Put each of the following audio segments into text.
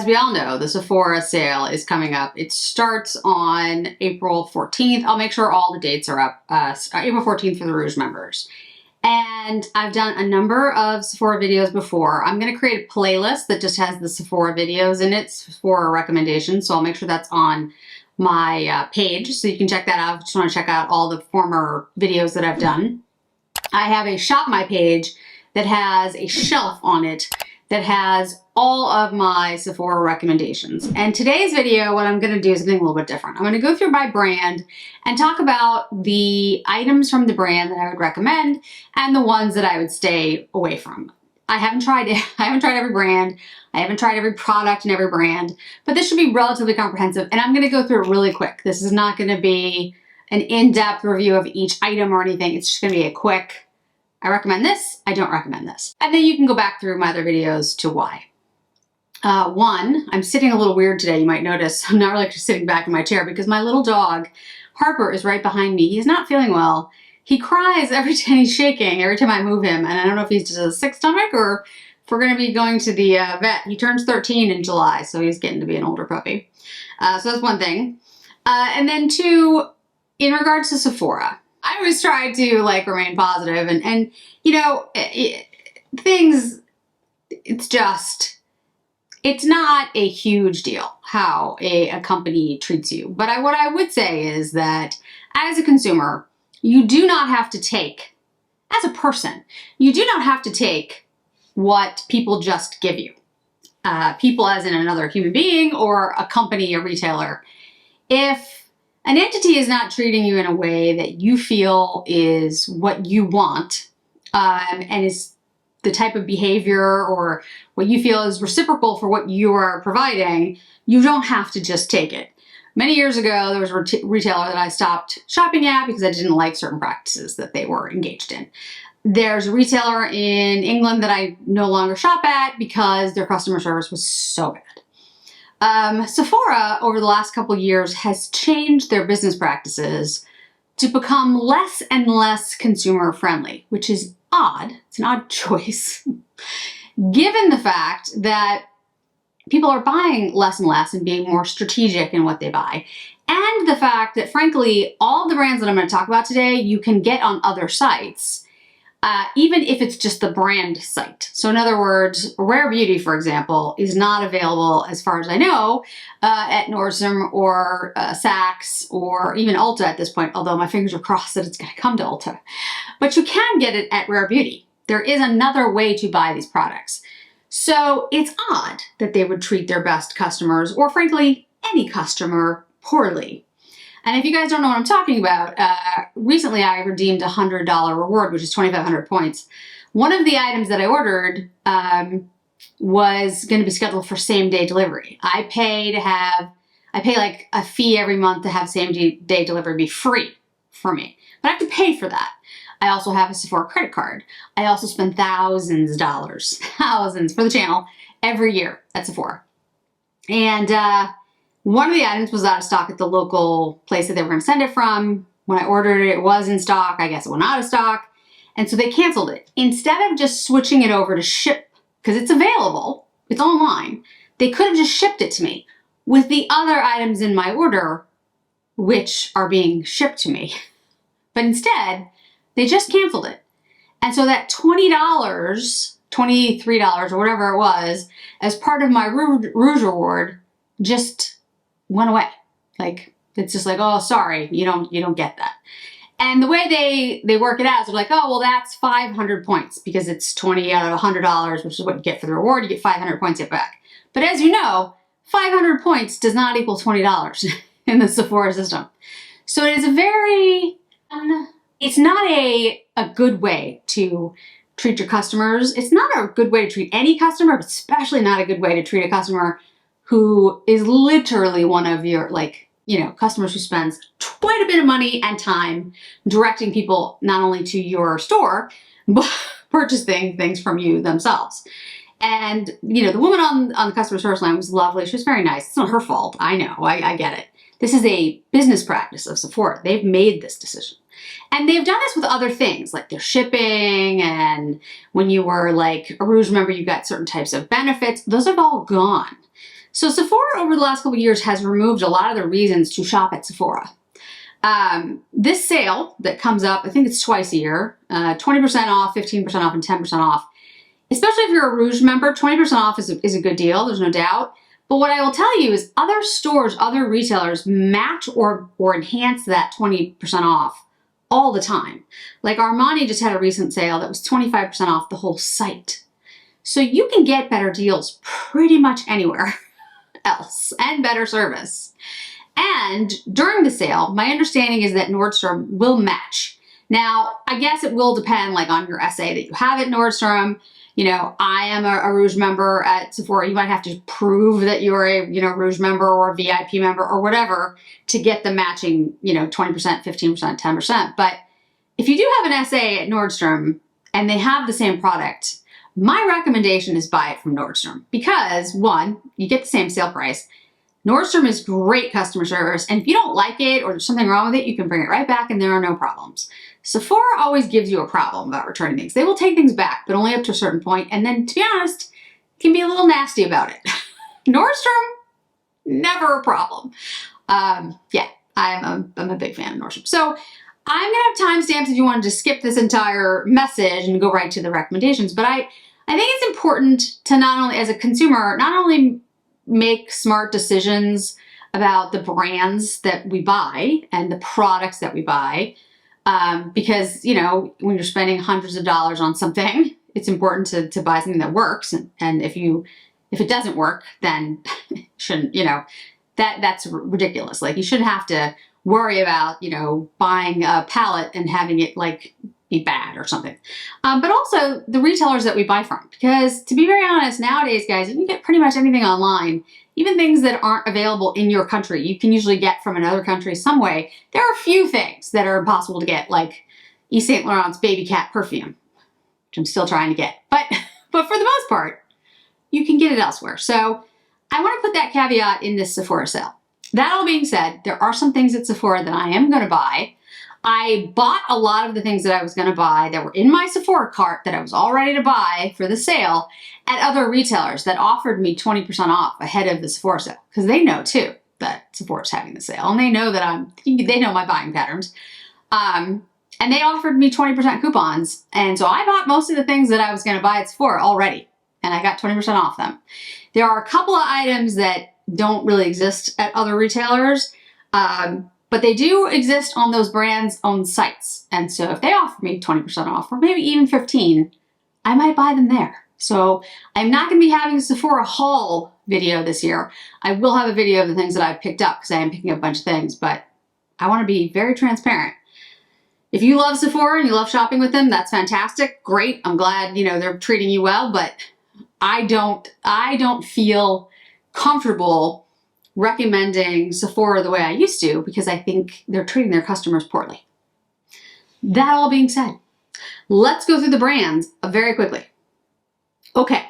as we all know, the Sephora sale is coming up. It starts on April 14th. I'll make sure all the dates are up. April 14th for the Rouge members. And I've done a number of Sephora videos before. I'm going to create a playlist that just has the Sephora videos in it, Sephora recommendations. So I'll make sure that's on my page so you can check that out if you just want to check out all the former videos that I've done. I have a Shop My page that has a shelf on it that has all of my Sephora recommendations. And today's video, what I'm gonna do is something a little bit different. I'm gonna go through by brand and talk about the items from the brand that I would recommend and the ones that I would stay away from. I haven't tried every brand. I haven't tried every product in every brand, but this should be relatively comprehensive. And I'm gonna go through it really quick. This is not gonna be an in-depth review of each item or anything. It's just gonna be a quick, I recommend this, I don't recommend this. And then you can go back through my other videos to why. One, I'm sitting a little weird today, you might notice. I'm not really just sitting back in my chair because my little dog, Harper, is right behind me. He's not feeling well. He cries every time he's shaking, every time I move him. And I don't know if he's just a sick stomach or if we're gonna be going to the vet. He turns 13 in July, so he's getting to be an older puppy. So that's one thing. And then two, in regards to Sephora, I always try to like remain positive and you know, things, it's not a huge deal how a company treats you. But what I would say is that as a consumer, you do not have to take, as a person, you do not have to take what people just give you. People as in another human being or a company, a retailer. If an entity is not treating you in a way that you feel is what you want and is the type of behavior or what you feel is reciprocal for what you are providing, you don't have to just take it. Many years ago, there was a retailer that I stopped shopping at because I didn't like certain practices that they were engaged in. There's a retailer in England that I no longer shop at because their customer service was so bad. Sephora, over the last couple of years, has changed their business practices to become less and less consumer friendly, which is odd. It's an odd choice, given the fact that people are buying less and less and being more strategic in what they buy, and the fact that, frankly, all the brands that I'm going to talk about today, you can get on other sites, even if it's just the brand site. So in other words, Rare Beauty, for example, is not available, as far as I know, at Nordstrom or Saks or even Ulta at this point, although my fingers are crossed that it's going to come to Ulta. But you can get it at Rare Beauty. There is another way to buy these products. So it's odd that they would treat their best customers, or frankly, any customer, poorly. And if you guys don't know what I'm talking about, recently I redeemed a $100 reward, which is 2,500 points. One of the items that I ordered was going to be scheduled for same-day delivery. I pay like a fee every month to have same-day delivery be free for me, but I have to pay for that. I also have a Sephora credit card. I also spend thousands of dollars, thousands, for the channel every year at Sephora. And one of the items was out of stock at the local place that they were going to send it from. When I ordered it, it was in stock. I guess it went out of stock. And so they canceled it. Instead of just switching it over to ship, because it's available, it's online, they could have just shipped it to me with the other items in my order, which are being shipped to me. But instead, they just canceled it. And so that $20, $23, or whatever it was, as part of my Rouge reward, just went away. Like, it's just like, oh, sorry, you don't get that. And the way they work it out is they're like, oh, well, that's 500 points because it's 20 out of $100, which is what you get for the reward. You get 500 points back. But as you know, 500 points does not equal $20 in the Sephora system. So it is it's not a good way to treat your customers. It's not a good way to treat any customer, but especially not a good way to treat a customer who is literally one of your, customers who spends quite a bit of money and time directing people not only to your store, but purchasing things from you themselves. And, the woman on the customer service line was lovely. She was very nice. It's not her fault. I know. I get it. This is a business practice of Sephora. They've made this decision. And they've done this with other things, like their shipping, and when you were like a Rouge member, you got certain types of benefits. Those have all gone. So Sephora over the last couple of years has removed a lot of the reasons to shop at Sephora. This sale that comes up, I think it's twice a year, 20% off, 15% off, and 10% off. Especially if you're a Rouge member, 20% off is a good deal, there's no doubt. But what I will tell you is other stores, other retailers match or enhance that 20% off all the time. Like Armani just had a recent sale that was 25% off the whole site. So you can get better deals pretty much anywhere else and better service. And during the sale, my understanding is that Nordstrom will match. Now, I guess it will depend like on your essay that you have at Nordstrom. You know, I am a Rouge member at Sephora. You might have to prove that you're a, Rouge member or a VIP member or whatever to get the matching, 20%, 15%, 10%. But if you do have an essay at Nordstrom and they have the same product, my recommendation is buy it from Nordstrom because, one, you get the same sale price. Nordstrom is great customer service, and if you don't like it or there's something wrong with it, you can bring it right back and there are no problems. Sephora always gives you a problem about returning things. They will take things back, but only up to a certain point, and then, to be honest, can be a little nasty about it. Nordstrom, never a problem. Yeah, I'm a big fan of Nordstrom. So I'm going to have timestamps if you wanted to skip this entire message and go right to the recommendations, but I think it's important to not only, as a consumer, not only make smart decisions about the brands that we buy and the products that we buy, because, when you're spending hundreds of dollars on something, it's important to buy something that works. And if it doesn't work, then shouldn't, that's ridiculous. Like you shouldn't have to worry about, buying a palette and having it like be bad or something. But also the retailers that we buy from, because to be very honest, nowadays, guys, you can get pretty much anything online, even things that aren't available in your country, you can usually get from another country some way. There are a few things that are impossible to get, like Yves Saint Laurent's baby cat perfume, which I'm still trying to get. But for the most part, you can get it elsewhere. So I want to put that caveat in this Sephora sale. That all being said, there are some things at Sephora that I am going to buy. I bought a lot of the things that I was going to buy that were in my Sephora cart that I was all ready to buy for the sale at other retailers that offered me 20% off ahead of the Sephora sale, because they know too that Sephora's having the sale and they know that they know my buying patterns. And they offered me 20% coupons. And so I bought most of the things that I was going to buy at Sephora already, and I got 20% off them. There are a couple of items that don't really exist at other retailers, but they do exist on those brands' own sites. And so if they offer me 20% off, or maybe even 15%, I might buy them there. So I'm not going to be having a Sephora haul video this year. I will have a video of the things that I've picked up because I am picking up a bunch of things, but I want to be very transparent. If you love Sephora and you love shopping with them, that's fantastic. Great. I'm glad, they're treating you well, but I don't feel comfortable recommending Sephora the way I used to because I think they're treating their customers poorly. That all being said, let's go through the brands very quickly. Okay,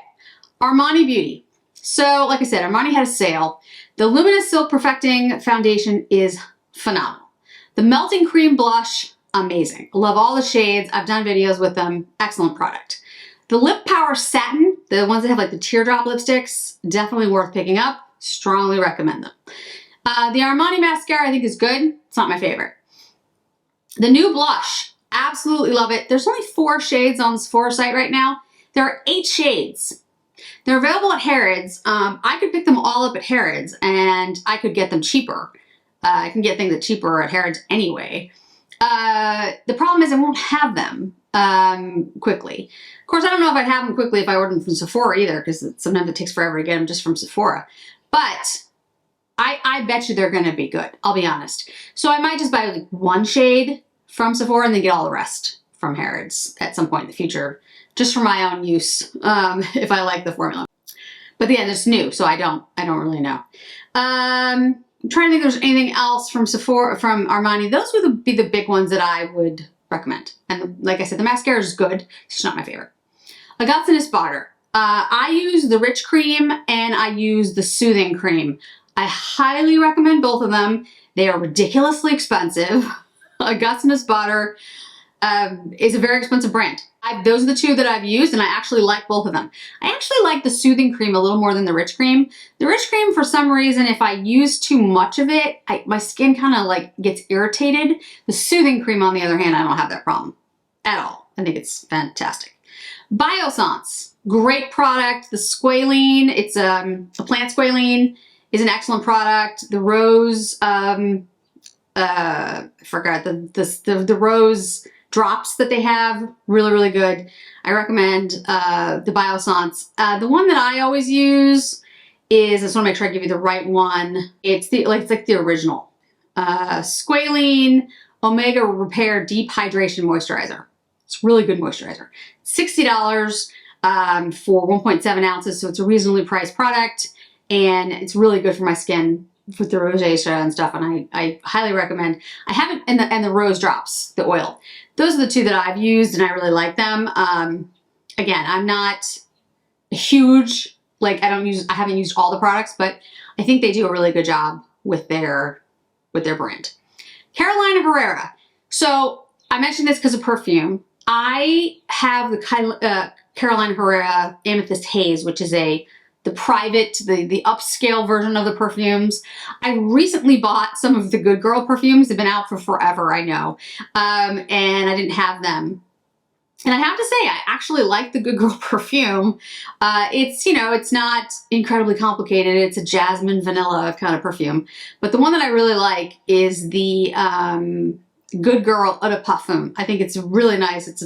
Armani Beauty. So like I said, Armani had a sale. The Luminous Silk Perfecting Foundation is phenomenal. The Melting Cream Blush, amazing. Love all the shades. I've done videos with them. Excellent product. The Lip Power Satin, the ones that have like the teardrop lipsticks, definitely worth picking up. Strongly recommend them. The Armani mascara I think is good. It's not my favorite. The new blush, absolutely love it. There's only 4 shades on the Sephora site right now. There are 8 shades. They're available at Harrods. I could pick them all up at Harrods and I could get them cheaper. I can get things that cheaper at Harrods anyway. The problem is I won't have them quickly. Of course, I don't know if I'd have them quickly if I ordered them from Sephora either, because sometimes it takes forever to get them just from Sephora. But I bet you they're going to be good. I'll be honest. So I might just buy like 1 shade from Sephora and then get all the rest from Harrods at some point in the future, just for my own use, if I like the formula. But yeah, it's new, so I don't really know. I'm trying to think if there's anything else from Sephora, from Armani. Those would be the big ones that I would recommend. And like I said, the mascara is good. It's just not my favorite. Augustinus Bader. I use the Rich Cream and I use the Soothing Cream. I highly recommend both of them. They are ridiculously expensive. Augustinus Bader, is a very expensive brand. Those are the two that I've used, and I actually like both of them. I actually like the Soothing Cream a little more than the Rich Cream. The Rich Cream, for some reason, if I use too much of it, my skin kind of like gets irritated. The Soothing Cream, on the other hand, I don't have that problem at all. I think it's fantastic. Biossance, great product. The squalene, it's a plant squalene, is an excellent product. The rose, I forgot the rose drops that they have, really, really good. I recommend the Biossance. The one that I always use is, I just want to make sure I give you the right one. It's like the original. Squalene Omega Repair Deep Hydration Moisturizer. It's really good moisturizer. $60 for 1.7 ounces, so it's a reasonably priced product, and it's really good for my skin with the rosacea and stuff, and I highly recommend. I haven't, and the rose drops, the oil. Those are the two that I've used, and I really like them. Again, I'm not huge, like I haven't used all the products, but I think they do a really good job with their brand. Carolina Herrera. So I mentioned this because of perfume. I have the Carolina Herrera Amethyst Haze, which is the upscale version of the perfumes. I recently bought some of the Good Girl perfumes. They've been out for forever, I know, and I didn't have them. And I have to say, I actually like the Good Girl perfume. It's, you know, it's not incredibly complicated. It's a jasmine vanilla kind of perfume. But the one that I really like is the Good Girl Eau de Parfum. I think it's really nice. It's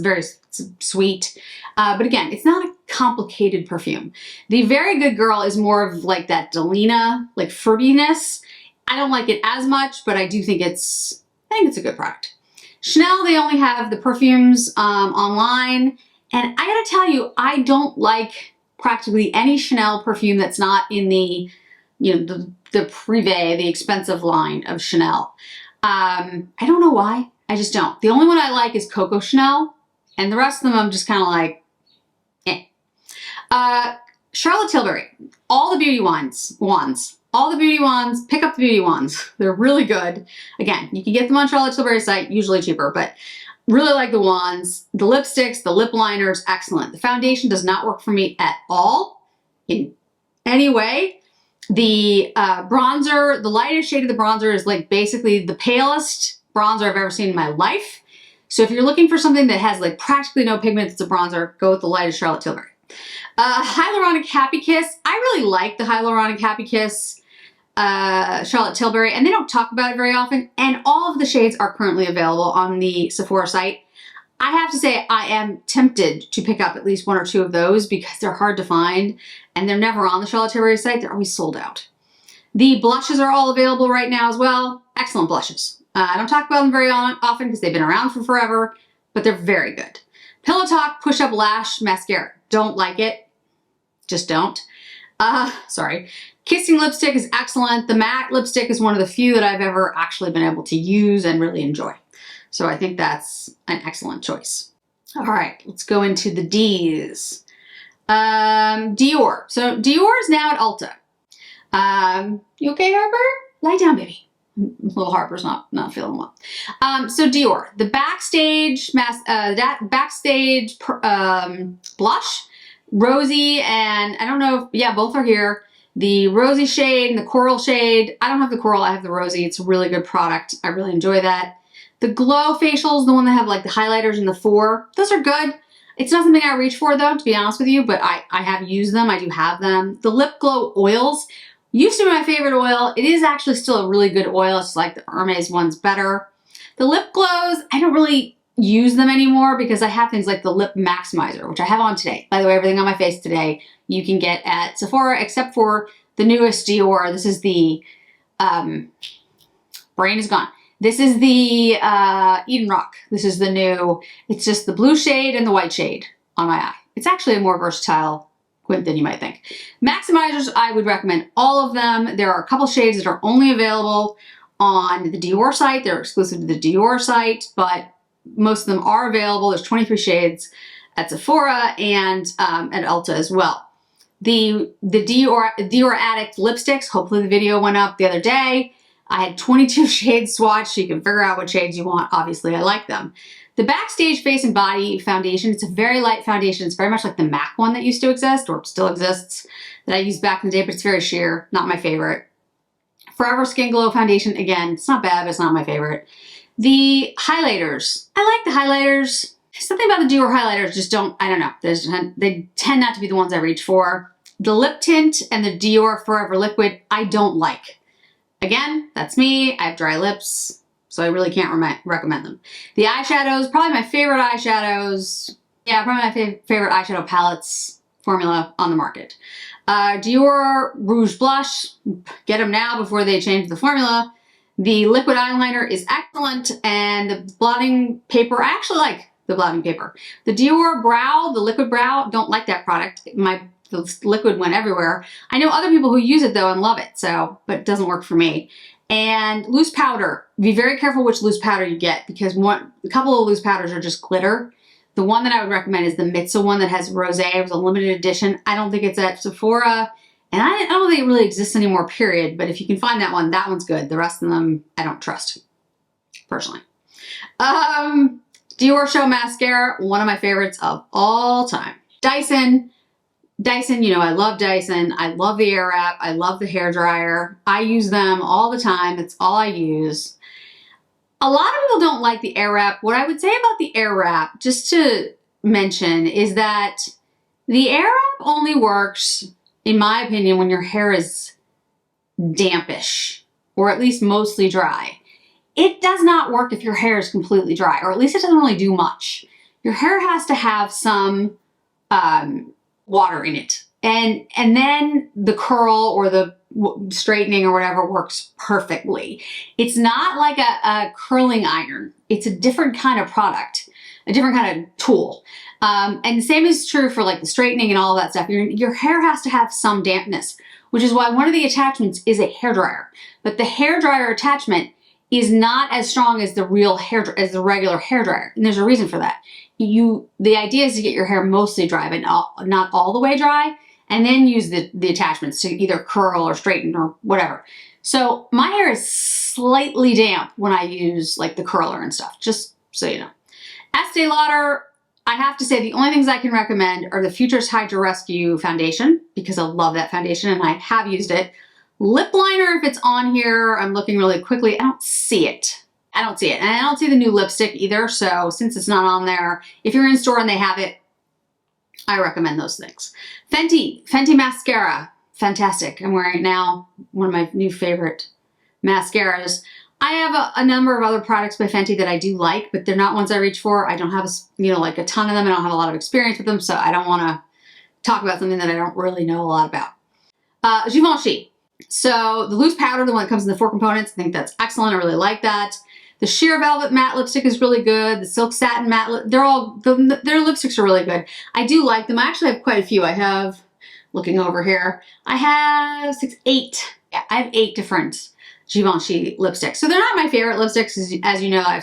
sweet. But again, it's not a complicated perfume. The Very Good Girl is more of like that Delina, like fruitiness. I don't like it as much, but I do think I think it's a good product. Chanel, they only have the perfumes online. And I gotta tell you, I don't like practically any Chanel perfume that's not in the, you know, the Privé, the expensive line of Chanel. I don't know why. I just don't. The only one I like is Coco Chanel, and the rest of them I'm just kind of like, eh. Charlotte Tilbury, all the beauty wands, all the beauty wands, pick up the beauty wands. They're really good. Again, you can get them on Charlotte Tilbury's site, usually cheaper, but really like the wands. The lipsticks, the lip liners, excellent. The foundation does not work for me at all in any way. The bronzer, the lightest shade of the bronzer is like basically the palest bronzer I've ever seen in my life. So if you're looking for something that has like practically no pigment that's a bronzer, go with the lightest Charlotte Tilbury. Hyaluronic Happy Kiss. I really like the Hyaluronic Happy Kiss Charlotte Tilbury, and they don't talk about it very often, and all of the shades are currently available on the Sephora site. I have to say I am tempted to pick up at least one or two of those because they're hard to find and they're never on the Charlotte Tilbury site. They're always sold out. The blushes are all available right now as well. Excellent blushes. I don't talk about them very often because they've been around for forever, but they're very good. Pillow Talk Push Up Lash Mascara. Don't like it. Just don't. Sorry. Kissing Lipstick is excellent. The matte lipstick is one of the few that I've ever actually been able to use and really enjoy. So I think that's an excellent choice. All right, let's go into the D's. Dior. So Dior is now at Ulta. You okay, Harper? Lie down, baby. Little Harper's not feeling well. So Dior, the Backstage blush, rosy, and I don't know if, yeah, both are here. The rosy shade and the coral shade. I don't have the coral, I have the rosy. It's a really good product. I really enjoy that. The Glow facials, the one that have like the highlighters and the 4, those are good. It's not something I reach for though, to be honest with you, but I have used them. I do have them. The Lip Glow oils used to be my favorite oil. It is actually still a really good oil. It's like the Hermes one's better. The lip glows, I don't really use them anymore because I have things like the Lip Maximizer, which I have on today. By the way, everything on my face today you can get at Sephora except for the newest Dior. This is the, brain is gone. This is the Eden Rock. This is the new, it's just the blue shade and the white shade on my eye. It's actually a more versatile quint than you might think. Maximizers, I would recommend all of them. There are a couple shades that are only available on the Dior site. They're exclusive to the Dior site, but most of them are available. There's 23 shades at Sephora and at Ulta as well. The Dior Addict lipsticks, hopefully the video went up the other day. I had 22 shades swatched, so you can figure out what shades you want. Obviously, I like them. The Backstage Face and Body Foundation, it's a very light foundation. It's very much like the MAC one that used to exist, or still exists, that I used back in the day, but it's very sheer, not my favorite. Forever Skin Glow Foundation, again, it's not bad, but it's not my favorite. The highlighters, I like the highlighters. Something about the Dior highlighters just don't, I don't know. They tend not to be the ones I reach for. The lip tint and the Dior Forever Liquid, I don't like. Again, that's me. I have dry lips, so I really can't recommend them. The eyeshadows, probably my favorite eyeshadows. Yeah, probably my favorite eyeshadow palettes formula on the market. Dior Rouge Blush, get them now before they change the formula. The liquid eyeliner is excellent, and the blotting paper, I actually like the blotting paper. The Dior Brow, the liquid brow, don't like that product. The liquid went everywhere. I know other people who use it though and love it, so, but it doesn't work for me. And loose powder, be very careful which loose powder you get, because a couple of loose powders are just glitter. The one that I would recommend is the Mitsa one that has rosé. It was a limited edition. I don't think it's at Sephora, and I don't think it really exists anymore, period. But if you can find that one's good. The rest of them, I don't trust, personally. Dior Show Mascara, one of my favorites of all time. Dyson, you know, I love Dyson. I love the Airwrap. I love the hairdryer. I use them all the time. That's all I use. A lot of people don't like the Airwrap. What I would say about the Airwrap, just to mention, is that the Airwrap only works, in my opinion, when your hair is dampish, or at least mostly dry. It does not work if your hair is completely dry, or at least it doesn't really do much. Your hair has to have some water in it. And then the curl or the straightening or whatever works perfectly. It's not like a curling iron. It's a different kind of product, a different kind of tool. And the same is true for like the straightening and all that stuff. Your hair has to have some dampness, which is why one of the attachments is a hairdryer. But the hairdryer attachment is not as strong as the regular hairdryer. And there's a reason for that. The idea is to get your hair mostly dry, but not all the way dry, and then use the attachments to either curl or straighten or whatever. So my hair is slightly damp when I use like the curler and stuff, just so you know. Estee Lauder, I have to say the only things I can recommend are the Futures Hydra Rescue Foundation, because I love that foundation and I have used it. Lip liner, if it's on here, I'm looking really quickly, I don't see it. And I don't see the new lipstick either, so since it's not on there, if you're in store and they have it, I recommend those things. Fenty mascara, fantastic. I'm wearing it now, one of my new favorite mascaras. I have a number of other products by Fenty that I do like, but they're not ones I reach for. I don't have like a ton of them. I don't have a lot of experience with them, so I don't want to talk about something that I don't really know a lot about. Givenchy. So the loose powder, the one that comes in the 4 components, I think that's excellent. I really like that. The Sheer Velvet Matte Lipstick is really good. The Silk Satin Matte, their lipsticks are really good. I do like them. I actually have quite a few. I have, looking over here, I have 8. Yeah, I have 8 different Givenchy lipsticks. So they're not my favorite lipsticks. As you know, I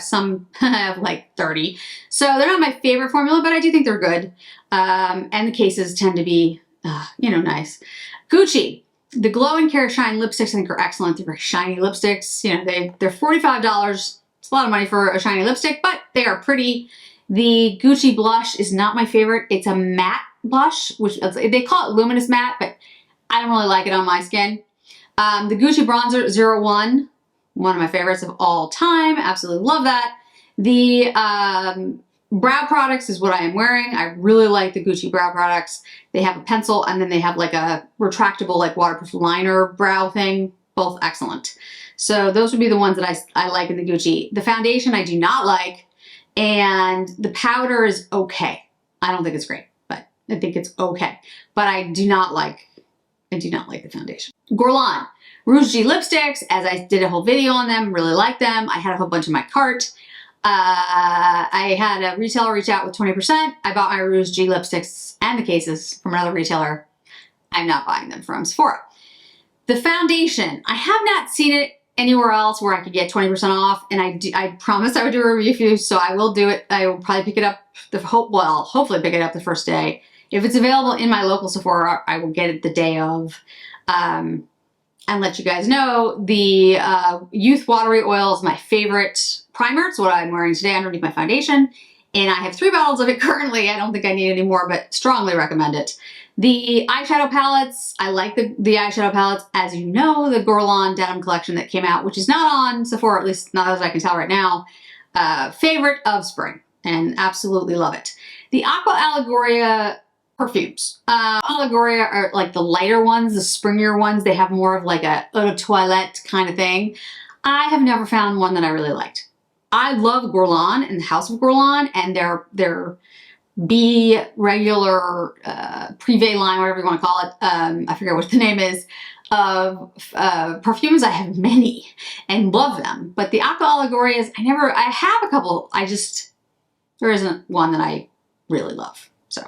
have like 30. So they're not my favorite formula, but I do think they're good. And the cases tend to be, nice. Gucci. The Glow and Care Shine lipsticks I think are excellent. They're very shiny lipsticks. You know, they're $45. It's a lot of money for a shiny lipstick, but they are pretty. The Gucci blush is not my favorite. It's a matte blush, which they call it luminous matte, but I don't really like it on my skin. The Gucci bronzer 01, one of my favorites of all time. Absolutely love that. The brow products is what I am wearing. I really like the Gucci brow products. They have a pencil and then they have like a retractable like waterproof liner brow thing. Both excellent. So those would be the ones that I like in the Gucci. The foundation I do not like, and the powder is okay. I don't think it's great, but I think it's okay. But I do not like the foundation. Guerlain Rouge G lipsticks, as I did a whole video on them, really like them. I had a whole bunch in my cart. I had a retailer reach out with 20%. I bought my Rouge G lipsticks and the cases from another retailer. I'm not buying them from Sephora. The foundation, I have not seen it anywhere else where I could get 20% off, and I promised I would do a review, so I will do it. I will probably pick it up, hopefully pick it up the first day. If it's available in my local Sephora, I will get it the day of. and let you guys know, the Youth Watery Oil is my favorite primer. It's what I'm wearing today underneath my foundation. And I have 3 bottles of it currently. I don't think I need any more, but strongly recommend it. The eyeshadow palettes, I like the eyeshadow palettes. As you know, the Guerlain denim collection that came out, which is not on Sephora, at least not as I can tell right now, favorite of spring, and absolutely love it. The Aqua Allegoria perfumes. Allegoria are like the lighter ones, the springier ones. They have more of like a eau de toilette kind of thing. I have never found one that I really liked. I love Guerlain and the House of Guerlain and their B regular privé line, whatever you want to call it. I forget what the name is, of perfumes. I have many and love them. But the Aqua Allegorias, I have a couple. There isn't one that I really love. So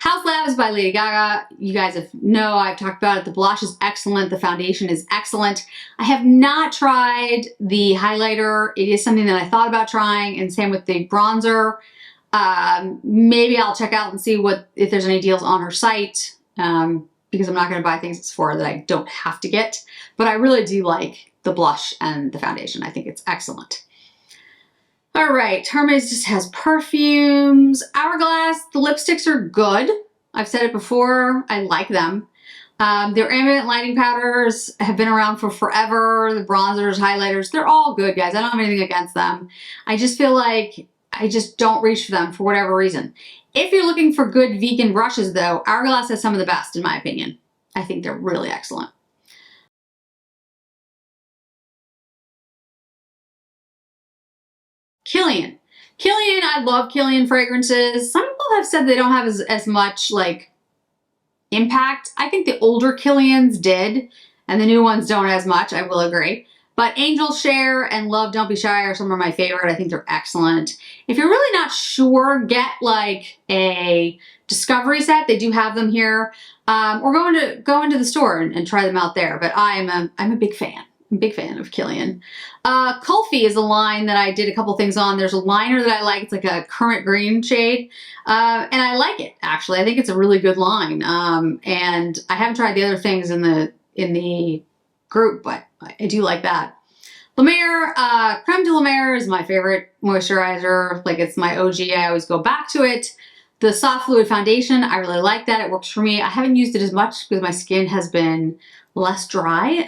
Haus Labs by Lady Gaga. You guys know I've talked about it. The blush is excellent. The foundation is excellent. I have not tried the highlighter. It is something that I thought about trying, and same with the bronzer. Maybe I'll check out and see if there's any deals on her site, because I'm not going to buy things at Sephora that I don't have to get. But I really do like the blush and the foundation. I think it's excellent. All right, Hermes just has perfumes. Hourglass, the lipsticks are good. I've said it before, I like them. Their ambient lighting powders have been around for forever. The bronzers, highlighters, they're all good, guys. I don't have anything against them. I just feel like I just don't reach for them for whatever reason. If you're looking for good vegan brushes though, Hourglass has some of the best in my opinion. I think they're really excellent. Kilian. Kilian, I love Kilian fragrances. Some people have said they don't have as much like impact. I think the older Kilians did, and the new ones don't as much, I will agree. But Angel Share and Love Don't Be Shy are some of my favorite. I think they're excellent. If you're really not sure, get like a discovery set. They do have them here. Or go into the store and try them out there. But I'm a big fan. I'm a big fan of Kilian. Kulfi is a line that I did a couple things on. There's a liner that I like. It's like a currant green shade. And I like it, actually. I think it's a really good line. And I haven't tried the other things in the group, but I do like that. La Mer, Creme de la Mer is my favorite moisturizer. Like, it's my OG. I always go back to it. The Soft Fluid Foundation, I really like that. It works for me. I haven't used it as much because my skin has been less dry,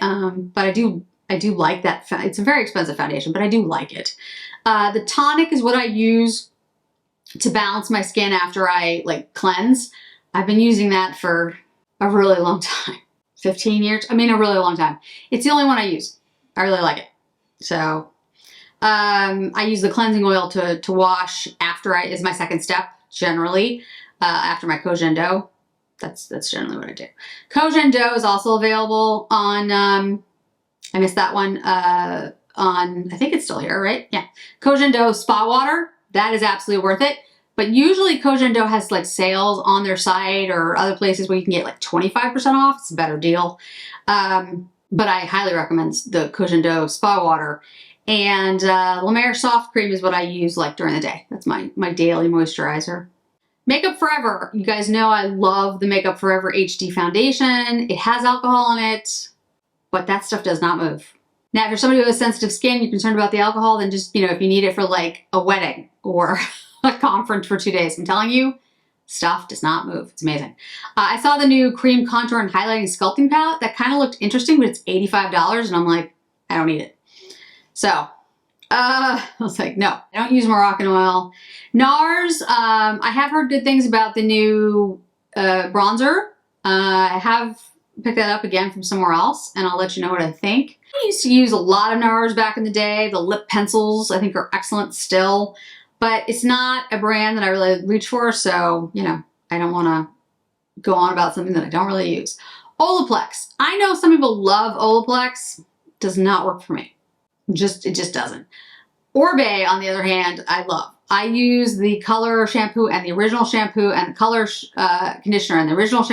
but I do like that. It's a very expensive foundation, but I do like it. The tonic is what I use to balance my skin after I like cleanse. I've been using that for a really long time. 15 years? I mean, a really long time. It's the only one I use. I really like it. So, I use the cleansing oil to wash after is my second step, generally, after my Koh Gen Do. That's generally what I do. Koh Gen Do is also available on, I missed that one, I think it's still here, right? Yeah. Koh Gen Do Spa Water. That is absolutely worth it. But usually Koh Gen Do has like sales on their site or other places where you can get like 25% off. It's a better deal. But I highly recommend the Koh Gen Do Spa Water. And La Mer Soft Cream is what I use like during the day. That's my daily moisturizer. Makeup Forever. You guys know I love the Makeup Forever HD Foundation. It has alcohol in it, but that stuff does not move. Now, if you're somebody with a sensitive skin, you're concerned about the alcohol, then just, you know, if you need it for like a wedding or a conference for 2 days, I'm telling you, stuff does not move. It's amazing. I saw the new Cream Contour and Highlighting Sculpting Palette. That kind of looked interesting, but it's $85, and I'm like, I don't need it. So, I was like, no, I don't use Moroccan oil. NARS, I have heard good things about the new bronzer. I have picked that up again from somewhere else, and I'll let you know what I think. I used to use a lot of NARS back in the day. The lip pencils, I think, are excellent still, but it's not a brand that I really reach for, so, you know, I don't want to go on about something that I don't really use. Olaplex. I know some people love Olaplex. Does not work for me. It just doesn't. Oribe, on the other hand, I love. I use the color shampoo and the original shampoo and the color conditioner and the original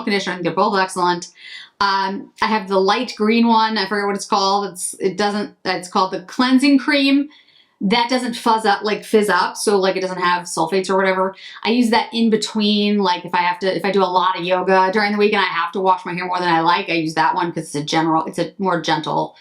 conditioner, and they're both excellent. I have the light green one. I forget what it's called. It's called the cleansing cream. that doesn't fizz up, so like it doesn't have sulfates or whatever. I use that in between, like if I do a lot of yoga during the week and I have to wash my hair more than I like, I use that one because it's a more gentle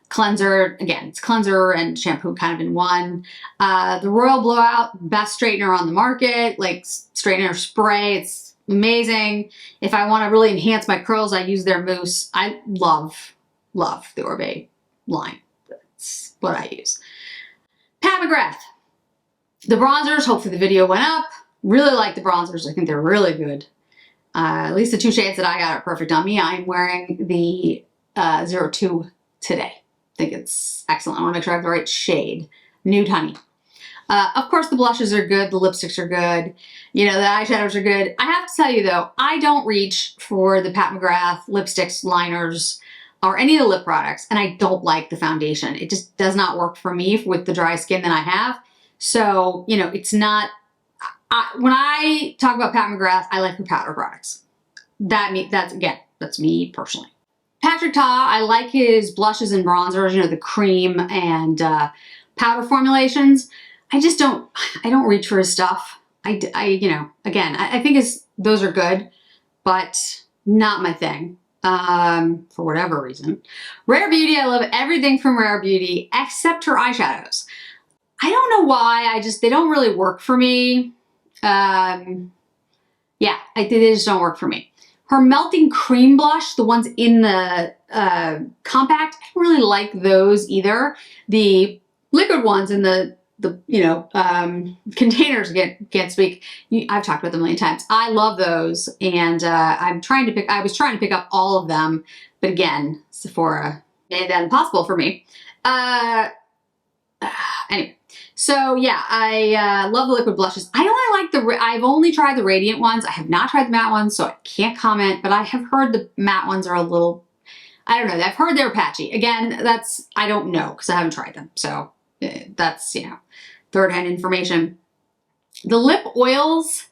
cleanser. Again, it's cleanser and shampoo kind of in one. The Royal Blowout, best straightener on the market, like straightener spray. It's amazing. If I want to really enhance my curls, I use their mousse. I love the Oribe line. That's what I use. Pat McGrath. The bronzers, hopefully the video went up. Really like the bronzers. I think they're really good. At least the two shades that I got are perfect on me. I'm wearing the 02 today. I think it's excellent. I want to make sure I have the right shade. Nude Honey. Of course, the blushes are good. The lipsticks are good. You know, the eyeshadows are good. I have to tell you, though, I don't reach for the Pat McGrath lipsticks, liners, or any of the lip products, and I don't like the foundation. It just does not work for me with the dry skin that I have. So, you know, it's not... when I talk about Pat McGrath, I like her powder products. That's me personally. Patrick Ta, I like his blushes and bronzers, you know, the cream and powder formulations. I don't reach for his stuff. You know, again, I think those are good, but not my thing, for whatever reason. Rare Beauty, I love everything from Rare Beauty, except her eyeshadows. I don't know why, they don't really work for me. Yeah, they just don't work for me. Her Melting Cream Blush, the ones in the compact, I don't really like those either. The liquid ones in the you know, containers, can't speak. I've talked about them a million times. I love those, and I was trying to pick up all of them, but again, Sephora made that impossible for me. Anyway. So yeah, I love the liquid blushes. I've only tried the radiant ones. I have not tried the matte ones, so I can't comment, but I have heard the matte ones are a little, I don't know. I've heard they're patchy. Again, I don't know because I haven't tried them. So that's, you know, third-hand information. The lip oils,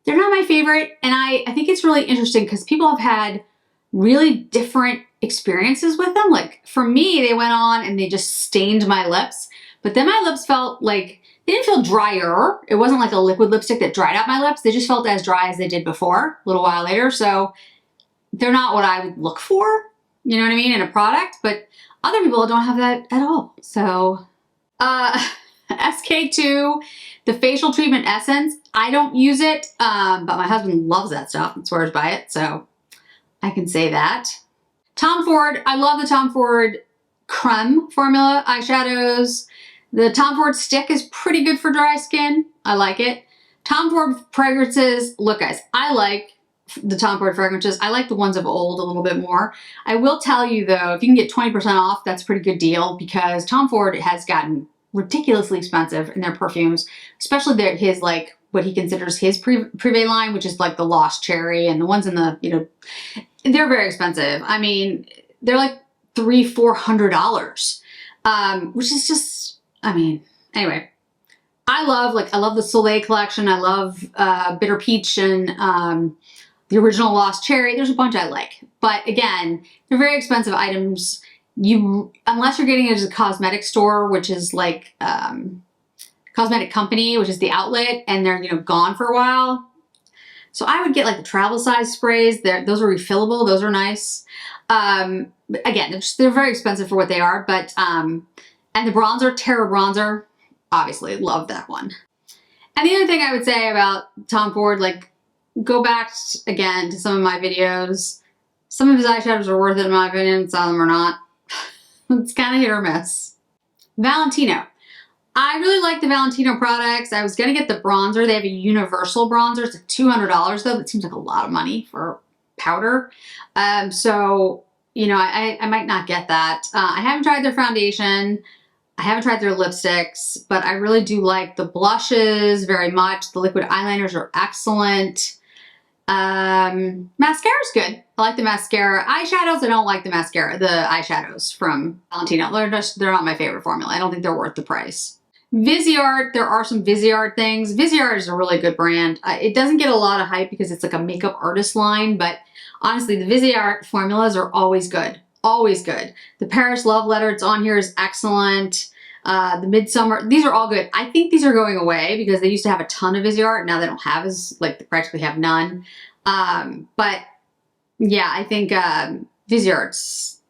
they're not my favorite. And I think it's really interesting because people have had really different experiences with them. Like for me, they went on and they just stained my lips. But then my lips felt like, they didn't feel drier. It wasn't like a liquid lipstick that dried out my lips. They just felt as dry as they did before, a little while later. So they're not what I would look for, you know what I mean, in a product. But other people don't have that at all. So SK2, the facial treatment essence, I don't use it, but my husband loves that stuff and swears by it. So I can say that. Tom Ford, I love the Tom Ford creme formula eyeshadows. The Tom Ford stick is pretty good for dry skin. I like it. Tom Ford fragrances. Look, guys, I like the Tom Ford fragrances. I like the ones of old a little bit more. I will tell you, though, if you can get 20% off, that's a pretty good deal because Tom Ford has gotten ridiculously expensive in their perfumes, especially his, like, what he considers his Privé line, which is like the Lost Cherry and the ones in the, you know, they're very expensive. I mean, they're like $300-400, which is just, I mean, anyway, I love the Soleil collection. I love Bitter Peach and the original Lost Cherry. There's a bunch I like, but again, they're very expensive items. Unless you're getting it as a cosmetic store, which is like cosmetic company, which is the outlet, and they're, you know, gone for a while. So I would get like the travel size sprays. Those are refillable. Those are nice. Again, they're very expensive for what they are, but and the bronzer, Terra bronzer, obviously love that one. And the other thing I would say about Tom Ford, like, go back again to some of my videos. Some of his eyeshadows are worth it in my opinion, some of them are not. It's kind of hit or miss. Valentino. I really like the Valentino products. I was going to get the bronzer. They have a universal bronzer. It's like $200 though. That seems like a lot of money for powder. So, you know, I might not get that. I haven't tried their foundation. I haven't tried their lipsticks, but I really do like the blushes very much. The liquid eyeliners are excellent. Mascara's good. I like the mascara. Eyeshadows, I don't like the mascara, the eyeshadows from Valentino. They're not my favorite formula. I don't think they're worth the price. Viseart, there are some Viseart things. Viseart is a really good brand. It doesn't get a lot of hype because it's like a makeup artist line, but honestly, the Viseart formulas are always good. Always good. The Paris Love Letter, it's on here, is excellent. The Midsummer, these are all good. I think these are going away because they used to have a ton of Viseart. Now they don't have they practically have none. But yeah, I think Viseart's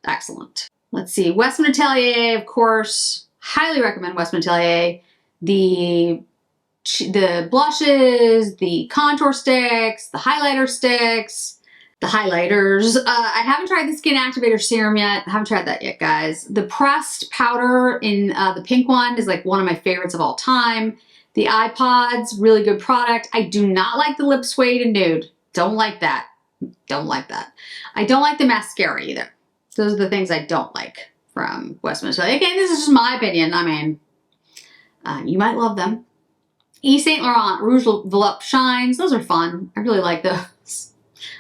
excellent. Let's see, Westman Atelier, of course, highly recommend Westman Atelier. The blushes, the contour sticks, the highlighter sticks, the highlighters. I haven't tried the Skin Activator Serum yet. I haven't tried that yet, guys. The pressed powder in the pink one is like one of my favorites of all time. The iPods, really good product. I do not like the Lip Suede and Nude. Don't like that. Don't like that. I don't like the mascara either. Those are the things I don't like from Westman Atelier. Again, this is just my opinion. I mean, you might love them. Yves Saint Laurent Rouge Volupte Shines. Those are fun. I really like those.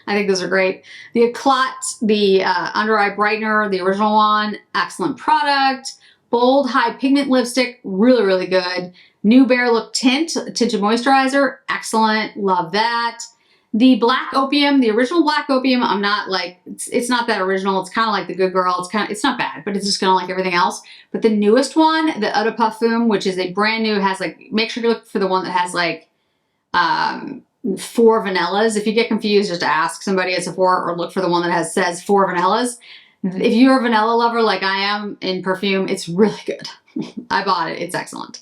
I think those are great. The Eclat, the Under Eye Brightener, the original one, excellent product. Bold High Pigment Lipstick, really, really good. New Bare Look Tinted Moisturizer, excellent. Love that. The Black Opium, the original Black Opium, I'm not like, it's not that original. It's kind of like the Good Girl. It's not bad, but it's just kind of like everything else. But the newest one, the Eau de Parfum, which is a brand new, has like, make sure you look for the one that has like 4 vanillas. If you get confused, just ask somebody at Sephora or look for the one that says 4 vanillas. If you're a vanilla lover like I am in perfume, it's really good. I bought it. It's excellent.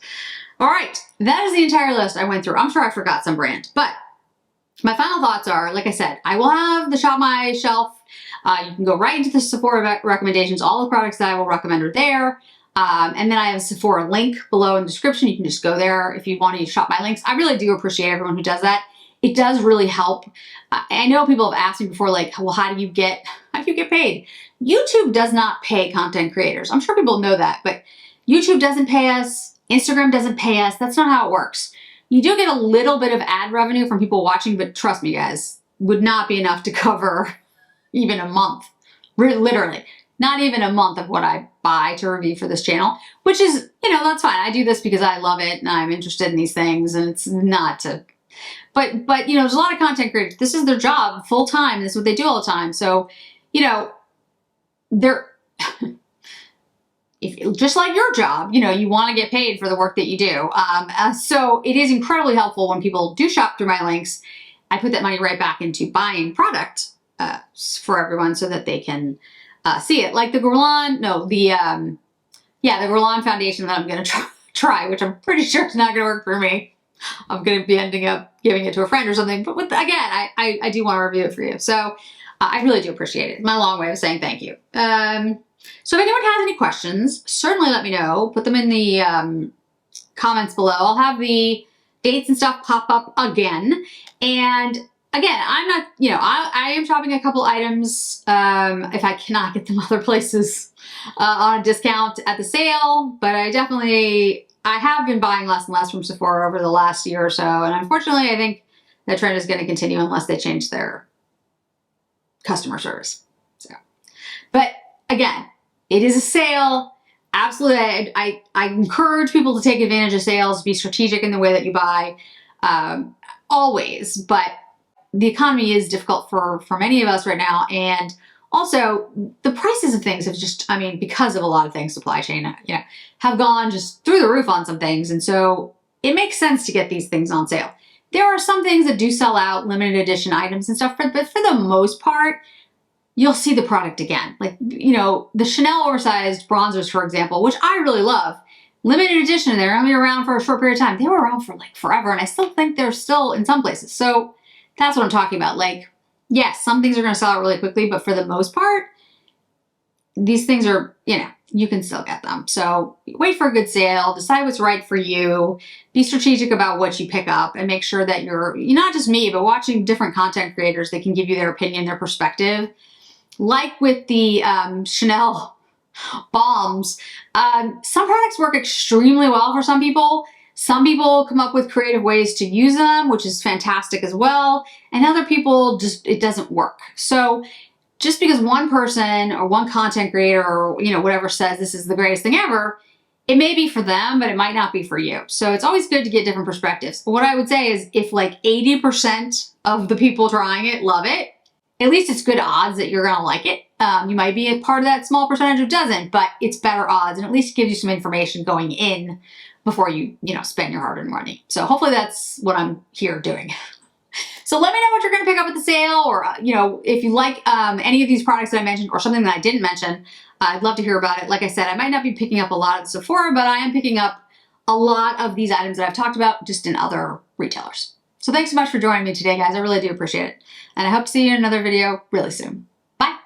All right. That is the entire list I went through. I'm sure I forgot some brand, but my final thoughts are, like I said, I will have the Shop My Shelf. You can go right into the Sephora recommendations. All the products that I will recommend are there. And then I have a Sephora link below in the description. You can just go there if you want to use Shop My Links. I really do appreciate everyone who does that. It does really help. I know people have asked me before, like, well, how do you get paid? YouTube does not pay content creators. I'm sure people know that, but YouTube doesn't pay us. Instagram doesn't pay us. That's not how it works. You do get a little bit of ad revenue from people watching, but trust me, guys, would not be enough to cover even a month. Literally, not even a month of what I buy to review for this channel, which is, that's fine. I do this because I love it and I'm interested in these things, and it's not to, but there's a lot of content creators. This is their job full time. This is what they do all the time. So, they're, just like your job, you want to get paid for the work that you do. So it is incredibly helpful when people do shop through my links. I put that money right back into buying product for everyone so that they can see it. Like the Guerlain, the Guerlain foundation that I'm going to try, which I'm pretty sure is not going to work for me. I'm going to be ending up giving it to a friend or something. But again, I do want to review it for you. So I really do appreciate it. My long way of saying thank you. So if anyone has any questions, certainly let me know. Put them in the comments below. I'll have the dates and stuff pop up again. And again, I'm not, I am shopping a couple items if I cannot get them other places on a discount at the sale. But I have been buying less and less from Sephora over the last year or so. And unfortunately, I think that trend is going to continue unless they change their customer service. So, but again, it is a sale. Absolutely. I encourage people to take advantage of sales, be strategic in the way that you buy, always. But the economy is difficult for many of us right now. And also the prices of things have just, because of a lot of things, supply chain, have gone just through the roof on some things. And so it makes sense to get these things on sale. There are some things that do sell out, limited edition items and stuff, but for the most part, you'll see the product again. Like, the Chanel oversized bronzers, for example, which I really love. Limited edition, they're only around for a short period of time. They were around for like forever, and I still think they're still in some places. So that's what I'm talking about. Like, yes, some things are going to sell out really quickly, but for the most part, these things are, you can still get them. So wait for a good sale, decide what's right for you, be strategic about what you pick up, and make sure that you're not just me, but watching different content creators that can give you their opinion, their perspective. Like with the Chanel bombs, some products work extremely well for some people. Some people come up with creative ways to use them, which is fantastic as well. And other people it doesn't work. So just because one person or one content creator or whatever says this is the greatest thing ever, it may be for them, but it might not be for you. So it's always good to get different perspectives. What I would say is if like 80% of the people trying it love it, at least it's good odds that you're gonna like it. You might be a part of that small percentage who doesn't, but it's better odds, and at least gives you some information going in before you spend your hard-earned money. So hopefully that's what I'm here doing. So let me know what you're going to pick up at the sale, or if you like any of these products that I mentioned or something that I didn't mention. I'd love to hear about it. Like I said, I might not be picking up a lot at Sephora, but I am picking up a lot of these items that I've talked about just in other retailers. So thanks so much for joining me today, guys. I really do appreciate it. And I hope to see you in another video really soon. Bye.